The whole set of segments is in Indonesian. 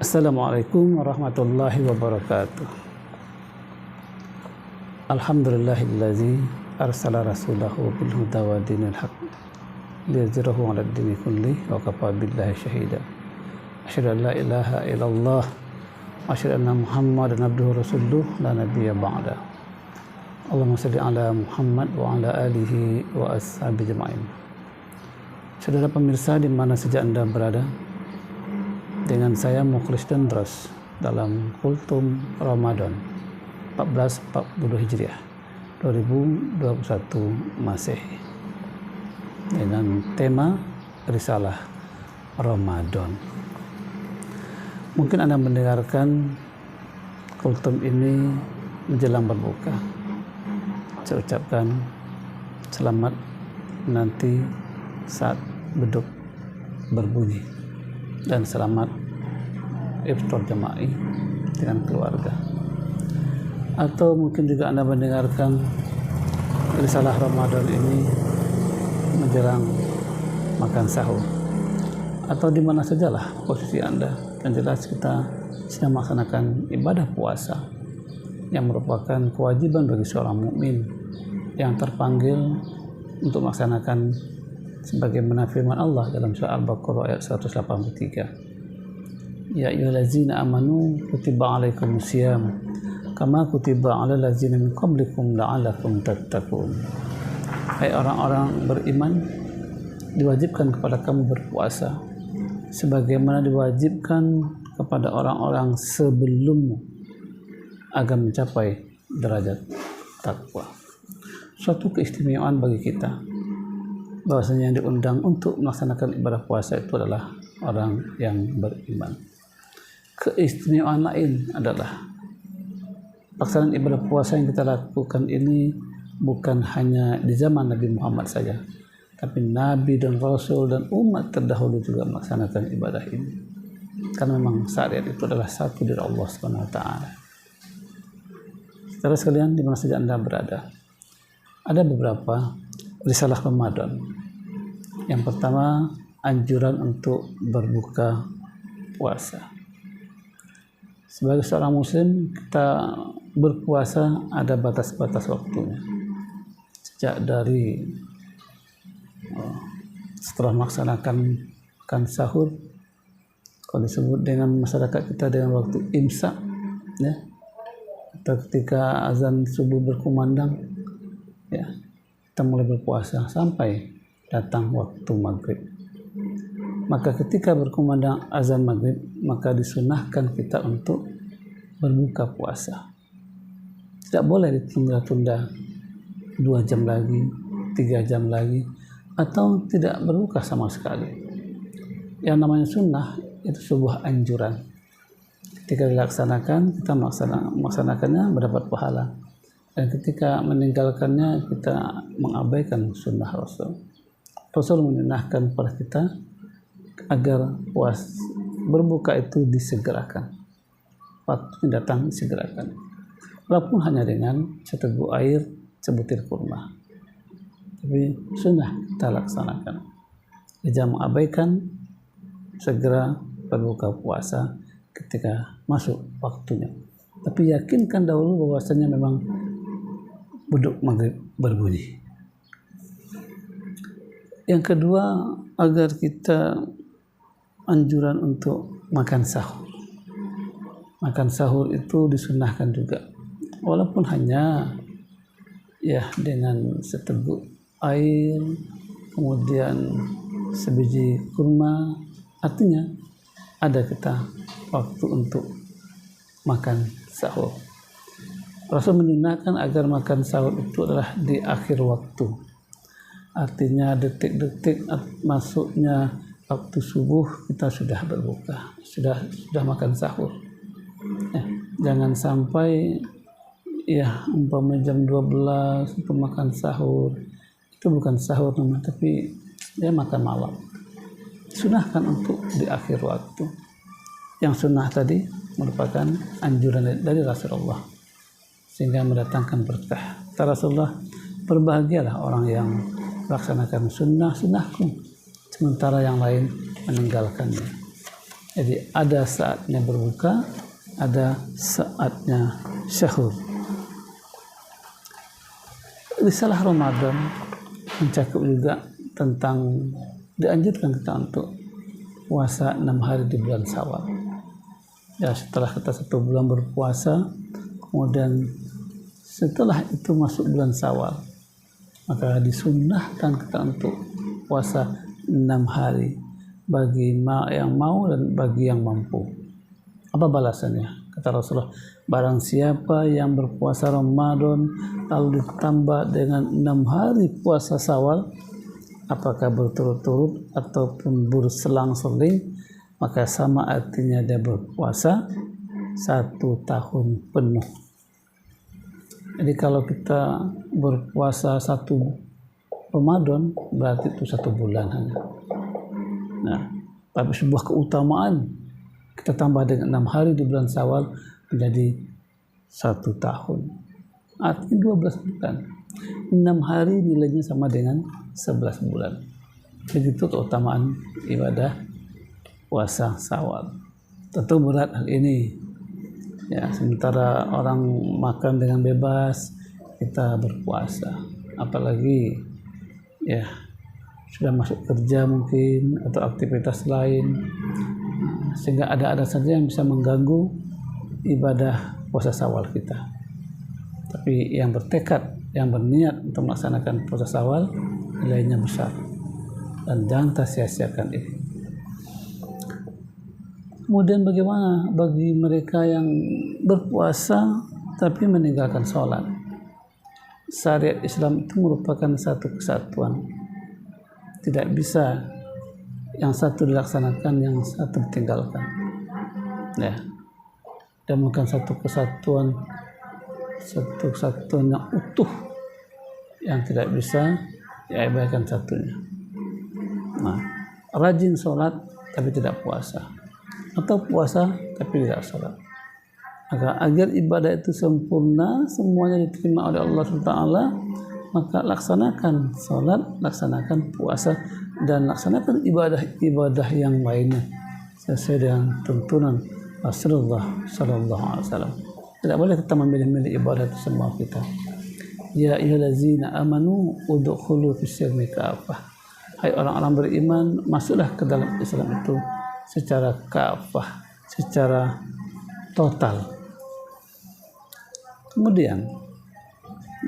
Assalamualaikum warahmatullahi wabarakatuh. Alhamdulillahillazi arsala rasulahu bil huda wa dinil haq liyuzhirahu 'alad dini kulli wa kafa billahi shahida. Asyhadu an la ilaha illallah wa asyhadu anna Muhammadan abduhu rasuluh la nabiyya ba'da. Allahumma shalli ala Muhammad wa ala alihi wa ashabihi jema'in. Saudara pemirsa di mana saja Anda berada, dengan saya Mukhlis Dendros dalam Kultum Ramadan 1440 Hijriah 2021 Masehi dengan tema Risalah Ramadan. Mungkin Anda mendengarkan kultum ini menjelang berbuka. Saya ucapkan selamat nanti saat beduk berbunyi, dan selamat iftar jama'i dengan keluarga. Atau mungkin juga Anda mendengarkan risalah Ramadan ini menjelang makan sahur, atau di mana sajalah posisi Anda. Yang jelas kita sedang melaksanakan ibadah puasa yang merupakan kewajiban bagi seorang mukmin yang terpanggil untuk melaksanakan sebagaimana firman Allah dalam surah Al-Baqarah ayat 183. Ya ayyuhallazina amanu kutiba alaikumusiyam kama kutiba alal ladzina min qablikum la'allakum tattaqun. Hai orang-orang beriman, diwajibkan kepada kamu berpuasa sebagaimana diwajibkan kepada orang-orang sebelummu agar mencapai derajat takwa. Suatu keistimewaan bagi kita bahwasanya yang diundang untuk melaksanakan ibadah puasa itu adalah orang yang beriman. Keistimewaan lain adalah pelaksanaan ibadah puasa yang kita lakukan ini bukan hanya di zaman Nabi Muhammad saja, tapi Nabi dan Rasul dan umat terdahulu juga melaksanakan ibadah ini. Karena memang syariat itu adalah satu dari Allah Subhanahu wa taala. Saudara sekalian, di mana saja Anda berada, ada beberapa risalah Ramadan. Yang pertama, anjuran untuk berbuka puasa. Sebagai seorang muslim, kita berpuasa ada batas-batas waktunya. Sejak dari setelah melaksanakan sahur, kalau disebut dengan masyarakat kita dengan waktu imsak, ya, atau ketika azan subuh berkumandang, ya, kita mulai berpuasa sampai datang waktu maghrib. Maka ketika berkumandang azan maghrib, maka disunahkan kita untuk berbuka puasa. Tidak boleh ditunda-tunda 2 jam lagi, 3 jam lagi, atau tidak berbuka sama sekali. Yang namanya sunnah itu sebuah anjuran. Ketika dilaksanakan, kita melaksanakannya mendapat pahala. Dan ketika meninggalkannya, kita mengabaikan sunnah Rasul. Rasul menyunahkan kepada kita agar berbuka itu disegerakan. Waktunya datang disegerakan. Walaupun hanya dengan seteguk air, sebutir kurma. Tapi sunnah kita laksanakan. Jangan mengabaikan, segera berbuka puasa ketika masuk waktunya. Tapi yakinkan dahulu bahwasanya memang beduk maghrib berbunyi. Yang kedua, agar kita anjuran untuk makan sahur. Makan sahur itu disunahkan juga, walaupun hanya ya dengan seteguk air, kemudian sebiji kurma. Artinya ada kita waktu untuk makan sahur. Rasul menyunahkan agar makan sahur itu adalah di akhir waktu. Artinya detik-detik masuknya waktu subuh kita sudah berbuka, sudah makan sahur. Ya, jangan sampai ya umpamanya jam 12 untuk makan sahur. Itu bukan sahur namanya, tapi ya makan malam. Sunahkan untuk di akhir waktu. Yang sunnah tadi merupakan anjuran dari Rasulullah sehingga mendatangkan berkah. Kata Rasulullah, berbahagialah orang yang melaksanakan sunnahku, sementara yang lain meninggalkannya. Jadi ada saatnya berbuka, ada saatnya sahur. Risalah Ramadan mencakup juga tentang dianjurkan kita untuk puasa 6 hari di bulan Syawal. Ya, setelah kita 1 bulan berpuasa, kemudian setelah itu masuk bulan Syawal, maka disunnahkan kita untuk puasa 6 hari bagi yang mau dan bagi yang mampu. Apa balasannya? Kata Rasulullah, barang siapa yang berpuasa Ramadan lalu ditambah dengan 6 hari puasa Syawal, apakah berturut-turut ataupun berselang-seling, maka sama artinya dia berpuasa 1 tahun penuh. Jadi kalau kita berpuasa 1 Ramadan, berarti itu 1 bulan hanya. Nah, tapi sebuah keutamaan kita tambah dengan 6 hari di bulan Syawal menjadi 1 tahun. Artinya 12 bulan. 6 hari nilainya sama dengan 11 bulan. Begitu keutamaan ibadah puasa Syawal. Tentu berat hal ini. Ya, sementara orang makan dengan bebas, kita berpuasa. Apalagi ya sudah masuk kerja mungkin atau aktivitas lain, sehingga ada saja yang bisa mengganggu ibadah puasa Syawal kita. Tapi yang bertekad, yang berniat untuk melaksanakan puasa Syawal, nilainya besar dan jangan sia-siakan ini. Kemudian bagaimana bagi mereka yang berpuasa tapi meninggalkan sholat? Syariat Islam itu merupakan satu kesatuan. Tidak bisa yang satu dilaksanakan, yang satu ditinggalkan. Ya. Dan bukan satu kesatuan yang utuh yang tidak bisa diabaikan satunya. Nah, rajin sholat tapi tidak puasa, atau puasa tapi tidak sholat. Maka agar ibadah itu sempurna, semuanya diterima oleh Allah SWT, maka laksanakan sholat, laksanakan puasa, dan laksanakan ibadah-ibadah yang lainnya sesuai dengan tuntunan Rasulullah SAW. Tidak boleh kita memilih-milih ibadah itu semua kita. Ya ayyuhallazina amanu udkhulu fis-silmi kafah. Hai orang-orang beriman, masuklah ke dalam Islam itu secara kafah, secara total. Kemudian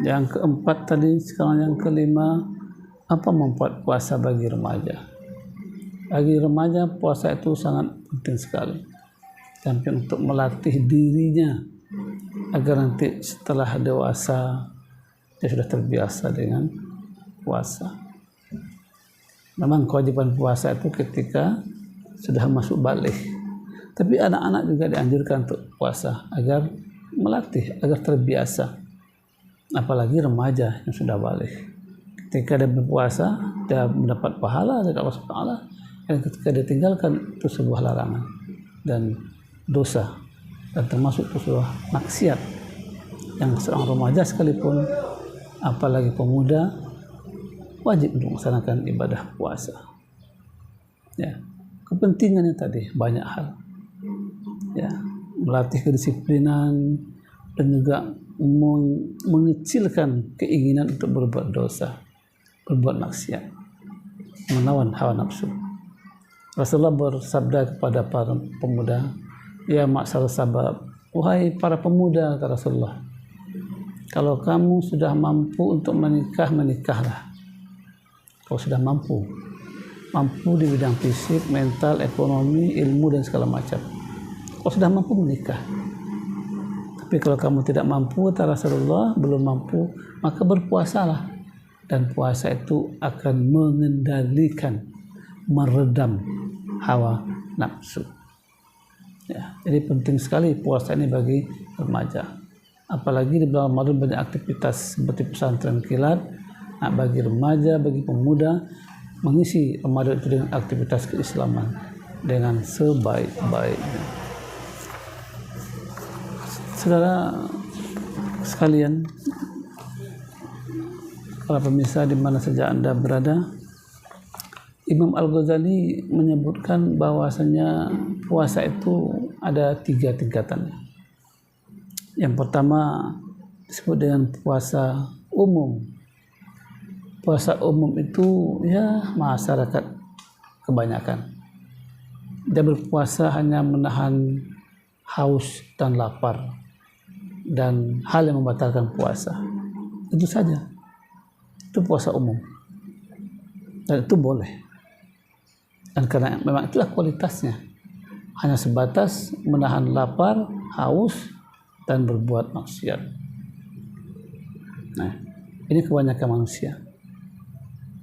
yang keempat tadi, sekarang yang kelima, apa membuat puasa bagi remaja? Bagi remaja puasa itu sangat penting sekali. Sampai untuk melatih dirinya agar nanti setelah dewasa dia sudah terbiasa dengan puasa. Memang kewajiban puasa itu ketika sudah masuk balik. Tapi anak-anak juga dianjurkan untuk puasa agar melatih, agar terbiasa. Apalagi remaja yang sudah balik. Ketika dia berpuasa, dia mendapat pahala dari Allah SWT. Dan ketika dia tinggalkan, itu sebuah larangan dan dosa. Dan termasuk itu sebuah maksiat yang seorang remaja sekalipun, apalagi pemuda, wajib untuk melaksanakan ibadah puasa. Ya, kepentingannya tadi banyak hal. Ya, melatih kedisiplinan dan juga mengecilkan keinginan untuk berbuat dosa, berbuat maksiat, melawan hawa nafsu. Rasulullah bersabda kepada para pemuda, ya ma'syar sabab, wahai para pemuda, kata Rasulullah, kalau kamu sudah mampu untuk menikah, menikahlah. Kalau sudah mampu di bidang fisik, mental, ekonomi, ilmu, dan segala macam. Kalau sudah mampu menikah. Tapi kalau kamu tidak mampu, kata Rasulullah, belum mampu, maka berpuasalah. Dan puasa itu akan mengendalikan, meredam hawa nafsu. Ya, jadi penting sekali puasa ini bagi remaja. Apalagi di bulan Ramadan banyak aktivitas seperti pesantren kilat. Nah, bagi remaja, bagi pemuda, mengisi Ramadan itu dengan aktivitas keislaman dengan sebaik-baiknya. Saudara sekalian, para pemirsa di mana saja Anda berada, Imam Al-Ghazali menyebutkan bahwasanya puasa itu ada 3 tingkatannya. Yang pertama disebut dengan puasa umum. Puasa umum itu ya masyarakat kebanyakan. Dia berpuasa hanya menahan haus dan lapar dan hal yang membatalkan puasa. Itu saja. Itu puasa umum. Dan itu boleh. Dan karena memang itulah kualitasnya. Hanya sebatas menahan lapar, haus, dan berbuat maksiat. Nah, ini kebanyakan manusia.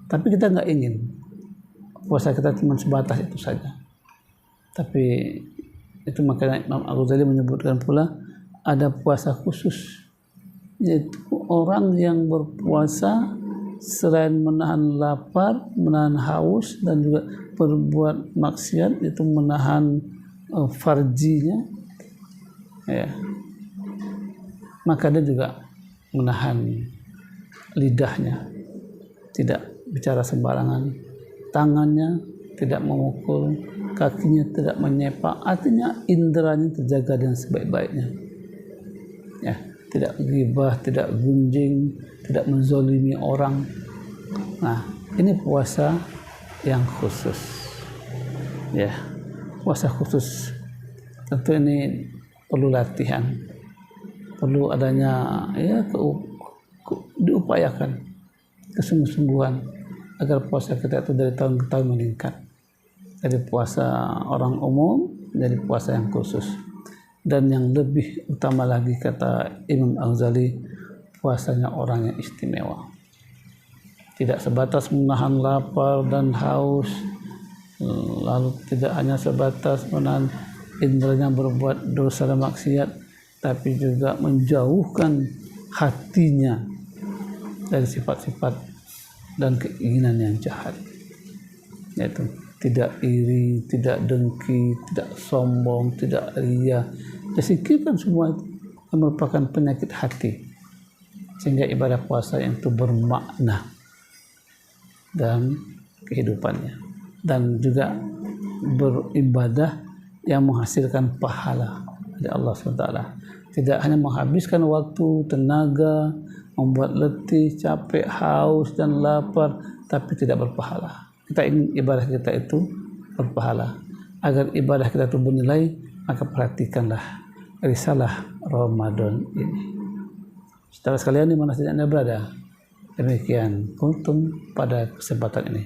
Tapi kita nggak ingin puasa kita cuma sebatas itu saja. Tapi itu makanya Imam Al-Ghazali menyebutkan pula ada puasa khusus, yaitu orang yang berpuasa selain menahan lapar, menahan haus, dan juga berbuat maksiat, itu menahan farjinya, ya. Maka dia juga menahan lidahnya, tidak bicara sembarangan, tangannya tidak memukul, kakinya tidak menyepak, artinya inderanya terjaga dengan sebaik-baiknya, ya, tidak ghibah, tidak gunjing, tidak menzolimi orang. Nah, ini puasa yang khusus, ya. Puasa khusus tentu ini perlu latihan, perlu adanya ya diupayakan kesungguh-sungguhan agar puasa kita itu dari tahun ke tahun meningkat, dari puasa orang umum menjadi puasa yang khusus. Dan yang lebih utama lagi, kata Imam Al-Ghazali, puasanya orang yang istimewa, tidak sebatas menahan lapar dan haus, lalu tidak hanya sebatas menahan indranya berbuat dosa dan maksiat, tapi juga menjauhkan hatinya dari sifat-sifat dan keinginan yang jahat, yaitu tidak iri, tidak dengki, tidak sombong, tidak ria. Disingkirkan semua itu yang merupakan penyakit hati, sehingga ibadah puasa itu bermakna dan kehidupannya, dan juga beribadah yang menghasilkan pahala dari Allah SWT. Tidak hanya menghabiskan waktu, tenaga, membuat letih, capek, haus, dan lapar, tapi tidak berpahala. Kita ingin ibadah kita itu berpahala. Agar ibadah kita itu bernilai, maka perhatikanlah risalah Ramadan ini. Saudara sekalian, di mana saja Anda berada, demikian kuntum pada kesempatan ini.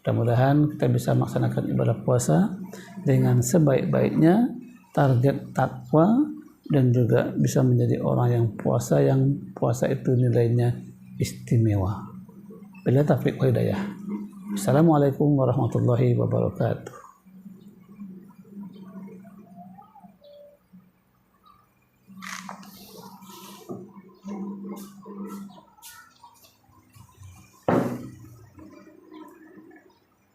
Mudah-mudahan kita bisa melaksanakan ibadah puasa dengan sebaik-baiknya, target takwa, dan juga bisa menjadi orang yang puasa itu nilainya istimewa. Bila taufiq wal hidayah. Assalamualaikum warahmatullahi wabarakatuh.